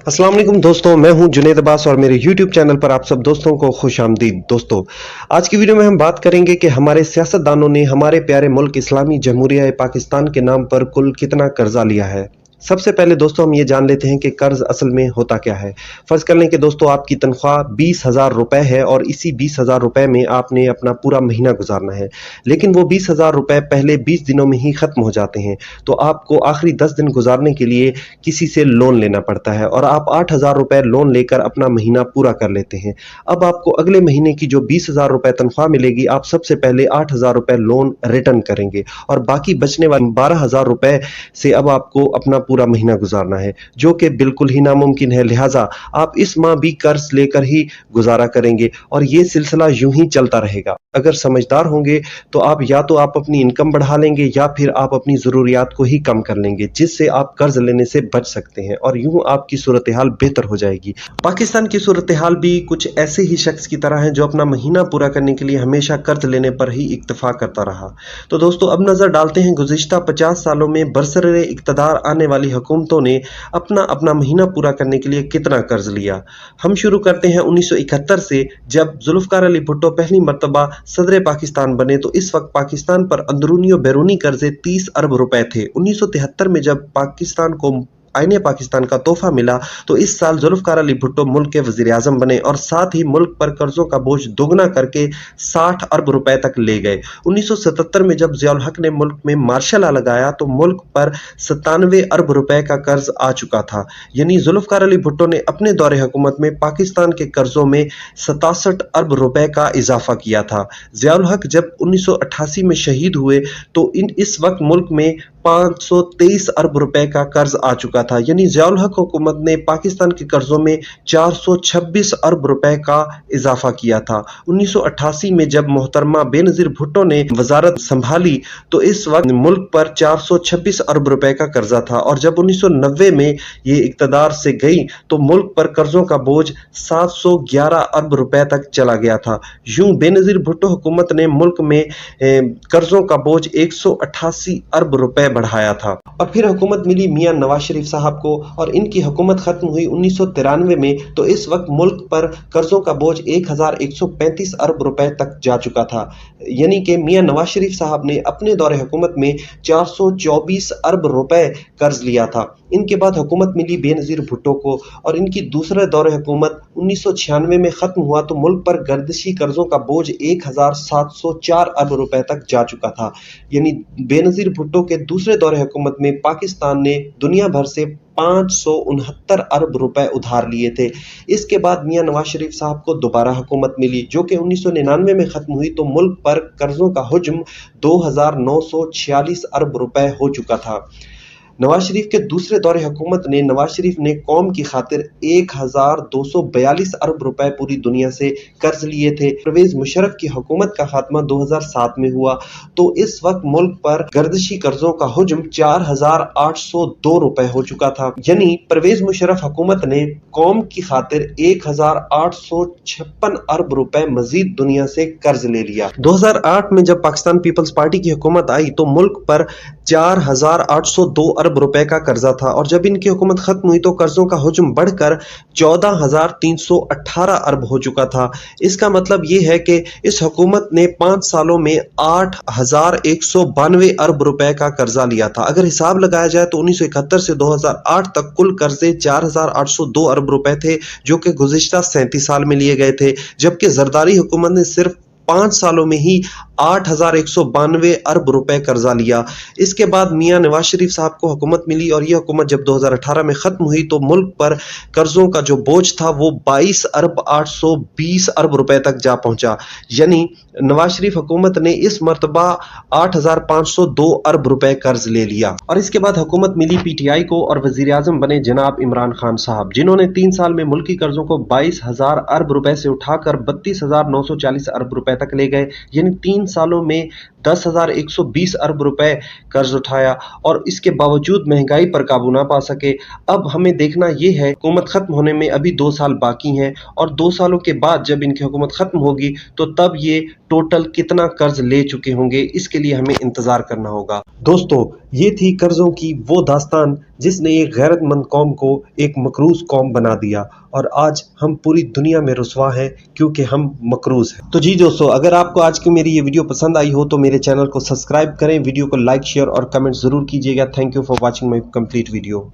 अस्सलाम वालेकुम दोस्तों, मैं हूं जुनेद अब्बास और मेरे YouTube चैनल पर आप सब दोस्तों को खुशामदीद। दोस्तों, आज की वीडियो में हम बात करेंगे कि हमारे सियासतदानों ने हमारे प्यारे मुल्क इस्लामी जमहूरिया पाकिस्तान के नाम पर कुल कितना कर्जा लिया है। सबसे पहले दोस्तों हम ये जान लेते हैं कि कर्ज असल में होता क्या है। फर्ज कर लें कि दोस्तों आपकी तनख्वाह 20,000 रुपए है और इसी 20,000 रुपए में आपने अपना पूरा महीना गुजारना है, लेकिन वो 20,000 रुपए पहले 20 दिनों में ही खत्म हो जाते हैं, तो आपको आखिरी 10 दिन गुजारने के लिए किसी से लोन लेना पड़ता है और आप 8,000 रुपए लोन लेकर अपना महीना पूरा कर लेते हैं। अब आपको अगले महीने की जो 20,000 रुपए तनख्वाह मिलेगी, आप सबसे पहले 8,000 रुपए लोन रिटर्न करेंगे और बाकी बचने वाले 12,000 रुपए से अब आपको अपना पूरा महीना गुजारना है, जो कि बिल्कुल ही नामुमकिन है। लिहाजा आप इस माह भी कर्ज लेकर ही गुजारा करेंगे और ये सिलसिला यूं ही चलता रहेगा। अगर समझदार होंगे तो आप या तो आप अपनी इनकम बढ़ा लेंगे या फिर आप अपनी ज़रूरियात को ही कम कर लेंगे, जिससे आप कर्ज लेने से बच सकते हैं और यूं आपकी सूरत हाल बेहतर हो जाएगी। पाकिस्तान की सूरत हाल भी कुछ ऐसे ही शख्स की तरह है जो अपना महीना पूरा करने के लिए हमेशा कर्ज लेने पर ही इक्तफा करता रहा। तो दोस्तों अब नजर डालते हैं गुज़िश्ता 50 सालों में बरसरे इक़्तिदार आने वाली हुकूमतों ने अपना महीना पूरा करने के लिए कितना कर्ज लिया। हम शुरू करते हैं 1971 से, जब जुल्फ़िकार अली भुट्टो पहली मर्तबा सदर पाकिस्तान बने तो इस वक्त पाकिस्तान पर अंदरूनी और बैरूनी कर्जे 30 अरब रुपए थे। 1973 में जब पाकिस्तान को आईने पाकिस्तान का तोहफा मिला तो इस साल जुल्फ़िकार अली भुट्टो मुल्क के वज़ीर आज़म बने और साथ ही मुल्क पर कर्जों का बोझ दोगुना करके 60 अरब रुपए तक ले गए। 1977 में जब ज़ियाउल हक ने मुल्क में मार्शल लॉ लगाया तो मुल्क पर 97 अरब रुपए का कर्ज आ चुका था। यानी जुल्फ़िकार अली भुट्टो ने अपने दौरे हुकूमत में पाकिस्तान के कर्जों में 67 अरब रुपए का इजाफा किया था। ज़ियाउल हक जब 1988 में शहीद हुए तो इस वक्त मुल्क में 523 अरब रुपए का कर्ज आ चुका था। यानी ज़ियाउल हक हुकूमत ने पाकिस्तान के कर्जों में 426 अरब रुपए का इजाफा किया था। 1988 में जब मोहतरमा बेनज़ीर भुट्टो ने वजारत संभाली तो इस वक्त मुल्क पर 426 अरब रुपए का कर्जा था और जब 1990 में ये इक़्तिदार से गई तो मुल्क पर कर्जों का बोझ 711 अरब रुपए तक चला गया था। यूं बेनज़ीर भुट्टो हुकूमत ने मुल्क में कर्जों का बोझ 188 अरब रुपए बढ़ाया था। और फिर हुकूमत मिली मियां नवाज शरीफ साहब को और इनकी हुकूमत खत्म हुई 1993 में तो इस वक्त मुल्क पर कर्जों का बोझ 1135 अरब रुपए तक जा चुका था। यानी कि मियां नवाज शरीफ साहब ने अपने दौरे हुकूमत में 424 अरब रुपए कर्ज लिया था। इनके बाद हुकूमत मिली बेनज़ीर भुट्टो को और इनकी दूसरा दौरे हुकूमत 1996 में खत्म हुआ तो मुल्क पर गर्दिशी कर्जों का बोझ 1704 अरब रुपए तक जा चुका था। यानी बेनज़ीर भुट्टो के दूसरे दौरे हुकूमत में पाकिस्तान ने दुनिया भर से 569 अरब रुपए उधार लिए थे। इसके बाद मियां नवाज शरीफ साहब को दोबारा हुकूमत मिली जो कि 1999 में खत्म हुई तो मुल्क पर कर्जों का हुज्म 2,946 अरब रुपए हो चुका था। नवाज शरीफ के दूसरे दौरे हुकूमत ने नवाज शरीफ ने कौम की खातिर 1,242 अरब रुपए पूरी दुनिया से कर्ज लिए थे। परवेज मुशर्रफ की हुकूमत का खात्मा 2007 में हुआ तो इस वक्त मुल्क पर गर्दिशी कर्जों का हुज्म 4,802 रुपए हो चुका था। यानी परवेज मुशर्रफ हुकूमत ने कौम की खातिर 1,856 अरब रुपए मजीद दुनिया से कर्ज ले लिया। 2008 में जब पाकिस्तान पीपल्स पार्टी की हुकूमत आई तो मुल्क पर 4,802 अरब रुपए का कर्जा था और जब इनकी हुकूमत खत्म हुई तो कर्जों का हुज्म बढ़कर 14,318 अरब हो चुका था। इसका मतलब ये है कि इस हुकूमत ने 5 सालों में 8,192 अरब रुपए का कर्जा लिया था। अगर हिसाब लगाया जाए तो 1971 से 2008 तक कुल कर्जे 4,802 अरब रुपए थे जो कि गुज़िश्ता 37 साल में लिए गए थे, जबकि जरदारी हुकूमत ने सिर्फ 5 सालों में ही 8,192 अरब रुपए कर्जा लिया। इसके बाद मियां नवाज शरीफ साहब को हुकूमत मिली और यह हुकूमत जब 2018 में खत्म हुई तो मुल्क पर कर्जों का जो बोझ था वो 22 अरब 820 अरब रुपए तक जा पहुंचा। यानी नवाज शरीफ हुकूमत ने इस मर्तबा 8,502 अरब रुपए कर्ज ले लिया। और इसके बाद हुकूमत मिली पीटीआई को और वजीर आजम बने जनाब इमरान खान साहब, जिन्होंने 3 साल में मुल्की कर्जों को 22,000 अरब रुपए से उठाकर 32,940 अरब रुपए तक ले गए। यानी 3 सालों में 10,120 अरब रुपए कर्ज उठाया और इसके बावजूद महंगाई पर काबू ना पा सके। अब हमें देखना ये है, हुकूमत खत्म होने में अभी 2 साल बाकी हैं और 2 सालों के बाद जब इनकी हुकूमत खत्म होगी तो तब ये टोटल कितना कर्ज ले चुके होंगे, इसके लिए हमें इंतजार करना होगा। दोस्तों, ये थी कर्जों की वो दास्तान जिसने एक गैरतमंद कौम को एक मकरूज कौम बना दिया और आज हम पूरी दुनिया में रुसवा हैं क्योंकि हम मकरूज हैं। तो जी दोस्तों, अगर आपको आज की मेरी ये वीडियो पसंद आई हो तो मेरे चैनल को सब्सक्राइब करें, वीडियो को लाइक शेयर और कमेंट जरूर कीजिएगा। Thank you for watching my complete video.